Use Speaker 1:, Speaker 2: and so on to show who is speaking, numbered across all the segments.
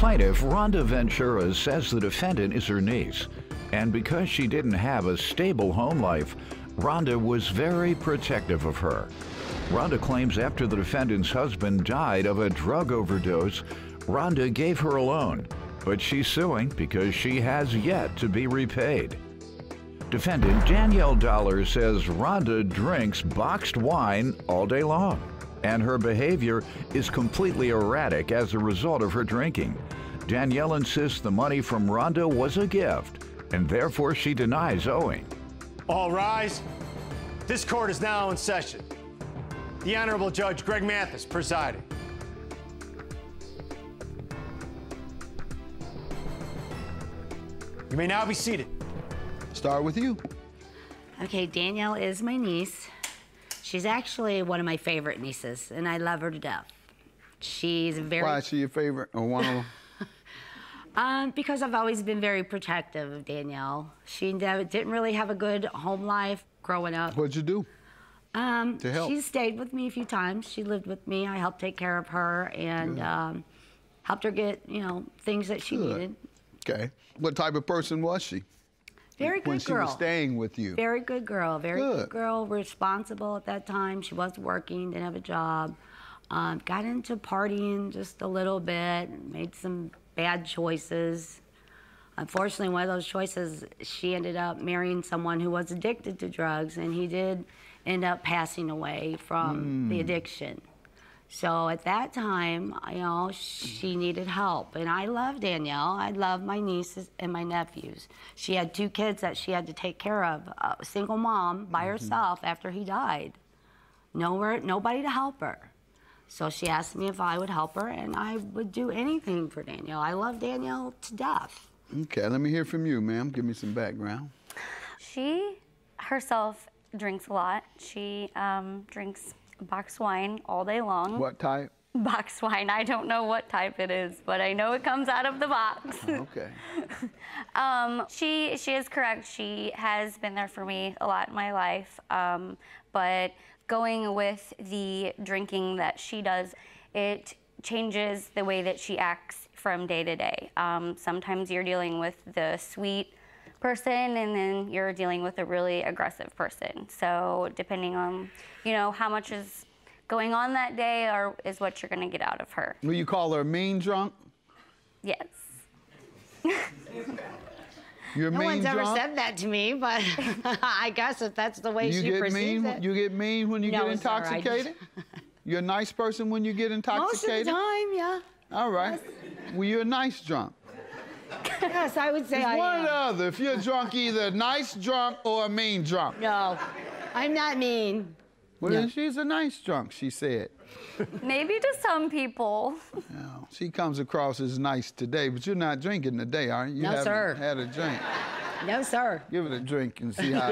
Speaker 1: Plaintiff Rhonda Ventura says the defendant is her niece, and because she didn't have a stable home life, Rhonda was very protective of her. Rhonda claims after the defendant's husband died of a drug overdose, Rhonda gave her a loan, but she's suing because she has yet to be repaid. Defendant Danielle Dollar says Rhonda drinks boxed wine all day long, and her behavior is completely erratic as a result of her drinking. Danielle insists the money from Rhonda was a gift, and therefore she denies owing.
Speaker 2: All rise. This court is now in session. The Honorable Judge Greg Mathis presiding. You may now be seated.
Speaker 3: Start with you.
Speaker 4: Okay, Danielle is my niece. She's actually one of my favorite nieces, and I love her to death. She's very...
Speaker 3: Why is she your favorite, or one of them?
Speaker 4: Because I've always been very protective of Danielle. She didn't really have a good home life growing up.
Speaker 3: What'd you do to help?
Speaker 4: She stayed with me a few times. She lived with me. I helped take care of her and helped her get, you know, things that she needed.
Speaker 3: Okay. What type of person was she?
Speaker 4: Very good girl.
Speaker 3: When she was staying with you?
Speaker 4: Very good girl. Very good girl. Responsible at that time. She was working, didn't have a job. Got into partying just a little bit, made some bad choices. Unfortunately, one of those choices, she ended up marrying someone who was addicted to drugs, and he did end up passing away from the addiction. So at that time, you know, she needed help. And I love Danielle. I love my nieces and my nephews. She had 2 kids that she had to take care of. A single mom by herself after he died. Nobody to help her. So she asked me if I would help her, and I would do anything for Danielle. I love Danielle to death.
Speaker 3: Okay, let me hear from you, ma'am. Give me some background.
Speaker 5: She herself drinks a lot. She drinks boxed wine all day long.
Speaker 3: What type?
Speaker 5: Boxed wine. I don't know what type it is, but I know it comes out of the box.
Speaker 3: Okay.
Speaker 5: She is correct. She has been there for me a lot in my life, but going with the drinking that she does, it changes the way that she acts from day to day. Sometimes you're dealing with the sweet person, and then you're dealing with a really aggressive person. So depending on, you know, how much is going on that day is what you're gonna get out of her.
Speaker 3: Will you call her mean drunk?
Speaker 5: Yes.
Speaker 3: You're
Speaker 4: no
Speaker 3: mean
Speaker 4: one's
Speaker 3: drunk?
Speaker 4: ever said that to me, but I guess if that's the way she perceives it.
Speaker 3: You get mean when you get intoxicated? You're a nice person when you get intoxicated?
Speaker 4: Most of the time, yeah.
Speaker 3: All right. Yes. Well, you're a nice drunk.
Speaker 4: Yes, I would say I am.
Speaker 3: One or the other. If you're drunk, either a nice drunk or a mean drunk.
Speaker 4: No, I'm not mean.
Speaker 3: Well, then she's a nice drunk, she said.
Speaker 5: Maybe to some people.
Speaker 3: No, she comes across as nice today, but you're not drinking today, are you? You
Speaker 4: No, sir.
Speaker 3: Had a drink.
Speaker 4: No, sir.
Speaker 3: Give it a drink and see how.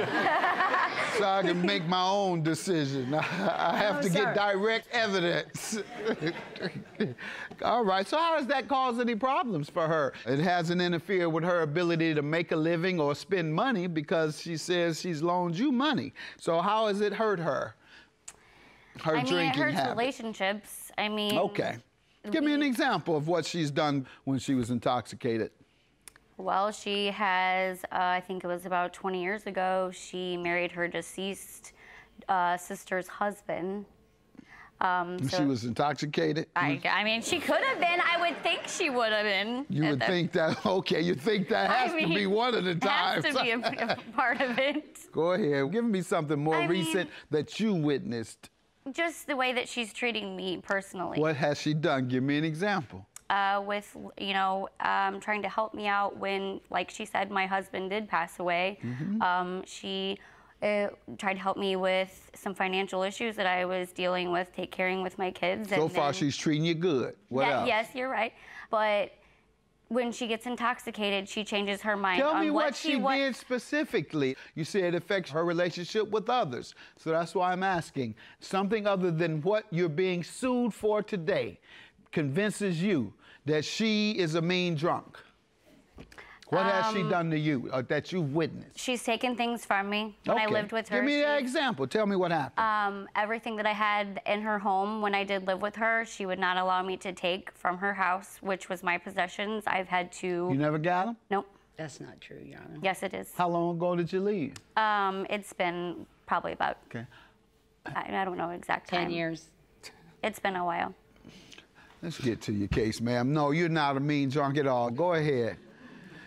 Speaker 3: So I can make my own decision. I have to get direct evidence. All right, so how does that cause any problems for her? It hasn't interfered with her ability to make a living or spend money because she says she's loaned you money. So how has it hurt her? Her drinking habit.
Speaker 5: It hurts relationships. I mean...
Speaker 3: Okay. Give me an example of what she's done when she was intoxicated.
Speaker 5: Well, she has, I think it was about 20 years ago, she married her deceased sister's husband.
Speaker 3: She was intoxicated?
Speaker 5: I mean, she could have been. I would think she would have been.
Speaker 3: You would think that, okay, you think that has to be one of the times.
Speaker 5: Has to be a part of it.
Speaker 3: Go ahead, give me something more recent that you witnessed.
Speaker 5: Just the way that she's treating me personally.
Speaker 3: What has she done? Give me an example.
Speaker 5: With, you know, trying to help me out when, like she said, my husband did pass away. She tried to help me with some financial issues that I was dealing with, caring with my kids.
Speaker 3: So far, she's treating you good. What else?
Speaker 5: Yes, you're right. But when she gets intoxicated, she changes her mind
Speaker 3: Tell
Speaker 5: on
Speaker 3: me what she did specifically. You say it affects her relationship with others. So that's why I'm asking. Something other than what you're being sued for today convinces you that she is a mean drunk. What has she done to you that you witnessed?
Speaker 5: She's taken things from me when I lived with her.
Speaker 3: Give me an example. Tell me what happened.
Speaker 5: Everything that I had in her home when I did live with her, she would not allow me to take from her house, which was my possessions. I've had to...
Speaker 3: You never got them?
Speaker 5: Nope.
Speaker 4: That's not true, Your Honor.
Speaker 5: Yes, it is.
Speaker 3: How long ago did you leave?
Speaker 5: It's been probably about...
Speaker 3: Okay.
Speaker 5: I don't know exact time.
Speaker 4: 10 years.
Speaker 5: It's been a while.
Speaker 3: Let's get to your case, ma'am. No, you're not a mean drunk at all. Go ahead.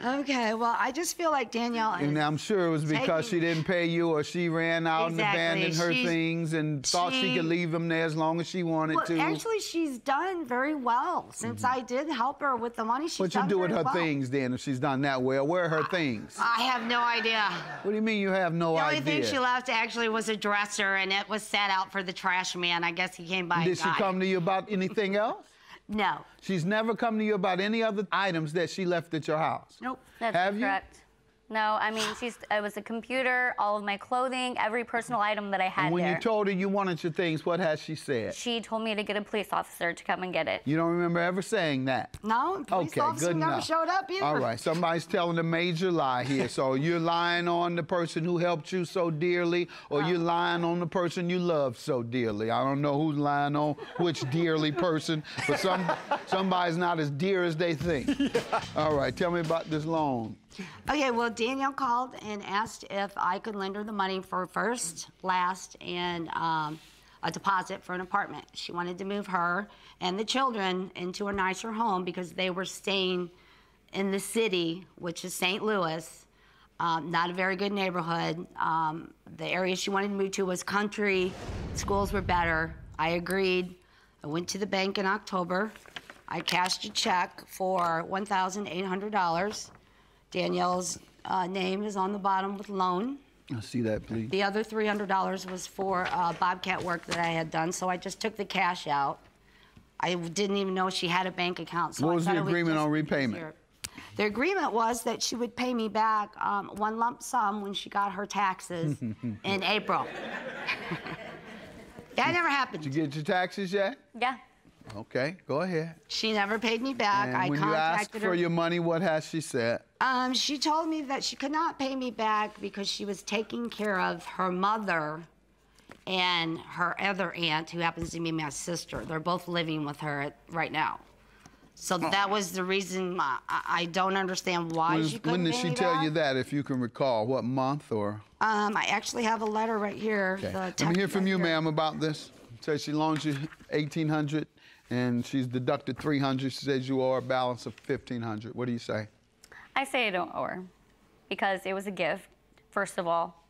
Speaker 6: Okay, well, I just feel like Danielle is...
Speaker 3: And I'm sure it was because she didn't pay you or she ran out and abandoned her things and thought she could leave them there as long as she wanted to.
Speaker 6: Actually, she's done very well. Since I did help her with the money, she's
Speaker 3: What
Speaker 6: done
Speaker 3: you do with
Speaker 6: very
Speaker 3: her
Speaker 6: well.
Speaker 3: things then if she's done that well? Where are her things?
Speaker 6: I have no idea.
Speaker 3: What do you mean you have no idea?
Speaker 6: The only thing she left actually was a dresser, and it was set out for the trash man. I guess he came by and
Speaker 3: Did she
Speaker 6: got
Speaker 3: come
Speaker 6: it.
Speaker 3: to you about anything else?
Speaker 6: No.
Speaker 3: She's never come to you about any other items that she left at your house?
Speaker 6: Nope.
Speaker 5: That's
Speaker 3: Have you?
Speaker 5: correct. No, I mean, it was a computer, all of my clothing, every personal item that I had
Speaker 3: And when
Speaker 5: there.
Speaker 3: you told her you wanted your things, what has she said?
Speaker 5: She told me to get a police officer to come and get it.
Speaker 3: You don't remember ever saying that?
Speaker 6: No, police officer never showed up either.
Speaker 3: All right, somebody's telling a major lie here. So you're lying on the person who helped you so dearly, or you're lying on the person you love so dearly. I don't know who's lying on which dearly person, but somebody's not as dear as they think. All right, tell me about this loan.
Speaker 6: Okay, well, Danielle called and asked if I could lend her the money for first, last, and a deposit for an apartment. She wanted to move her and the children into a nicer home because they were staying in the city, which is St. Louis, not a very good neighborhood. The area she wanted to move to was country. Schools were better. I agreed. I went to the bank in October. I cashed a check for $1,800. Danielle's name is on the bottom with loan.
Speaker 3: I'll see that, please.
Speaker 6: The other $300 was for Bobcat work that I had done, so I just took the cash out. I didn't even know she had a bank account. So
Speaker 3: What was the agreement on repayment?
Speaker 6: Easier. The agreement was that she would pay me back one lump sum when she got her taxes in April. That never happened.
Speaker 3: Did you get your taxes yet?
Speaker 5: Yeah.
Speaker 3: Okay, go ahead.
Speaker 6: She never paid me back.
Speaker 3: And
Speaker 6: I
Speaker 3: when you asked
Speaker 6: contacted
Speaker 3: for
Speaker 6: her.
Speaker 3: your money, what has she said?
Speaker 6: She told me that she could not pay me back because she was taking care of her mother and her other aunt, who happens to be my sister. They're both living with her right now. So that was the reason. I don't understand why she couldn't
Speaker 3: When did
Speaker 6: pay
Speaker 3: she
Speaker 6: me
Speaker 3: tell
Speaker 6: back.
Speaker 3: you that, if you can recall? What month or?
Speaker 6: I actually have a letter right here.
Speaker 3: Okay.
Speaker 6: The
Speaker 3: Let me
Speaker 6: text
Speaker 3: hear from
Speaker 6: right
Speaker 3: you,
Speaker 6: here.
Speaker 3: ma'am, about this. Says she loaned you $1,800 and she's deducted $300. She says you owe her a balance of $1,500. What do you say?
Speaker 5: I say I don't owe her because it was a gift, first of all.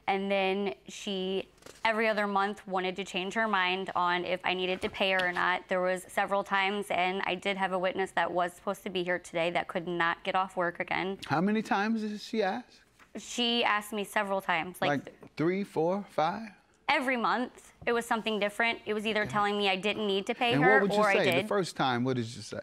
Speaker 5: And then she, every other month, wanted to change her mind on if I needed to pay her or not. There was several times, and I did have a witness that was supposed to be here today that could not get off work again.
Speaker 3: How many times did she ask?
Speaker 5: She asked me several times.
Speaker 3: Like 3, 4, 5?
Speaker 5: Every month, it was something different. It was either telling me I didn't need to pay
Speaker 3: And
Speaker 5: her,
Speaker 3: what would you
Speaker 5: or I
Speaker 3: say?
Speaker 5: did.
Speaker 3: The first time, what did you say?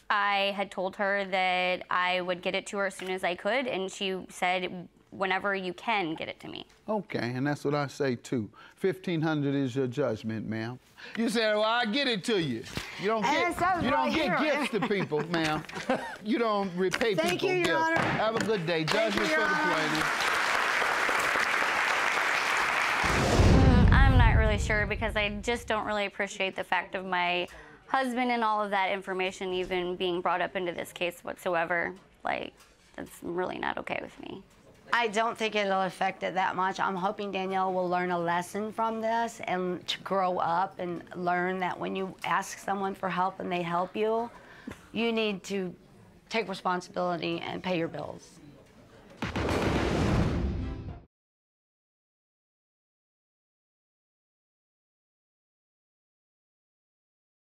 Speaker 5: I had told her that I would get it to her as soon as I could, and she said, whenever you can, get it to me.
Speaker 3: Okay, and that's what I say too. $1,500 is your judgment, ma'am. You said, well, I get it to you. You don't get gifts to people, ma'am. You don't repay
Speaker 6: Thank
Speaker 3: people
Speaker 6: you, Your
Speaker 3: gifts.
Speaker 6: Honor.
Speaker 3: Have a good day. Judgment for the plaintiff.
Speaker 5: I'm not really sure because I just don't really appreciate the fact of my husband and all of that information even being brought up into this case whatsoever. Like, that's really not okay with me.
Speaker 6: I don't think it'll affect it that much. I'm hoping Danielle will learn a lesson from this and to grow up and learn that when you ask someone for help and they help you, you need to take responsibility and pay your bills.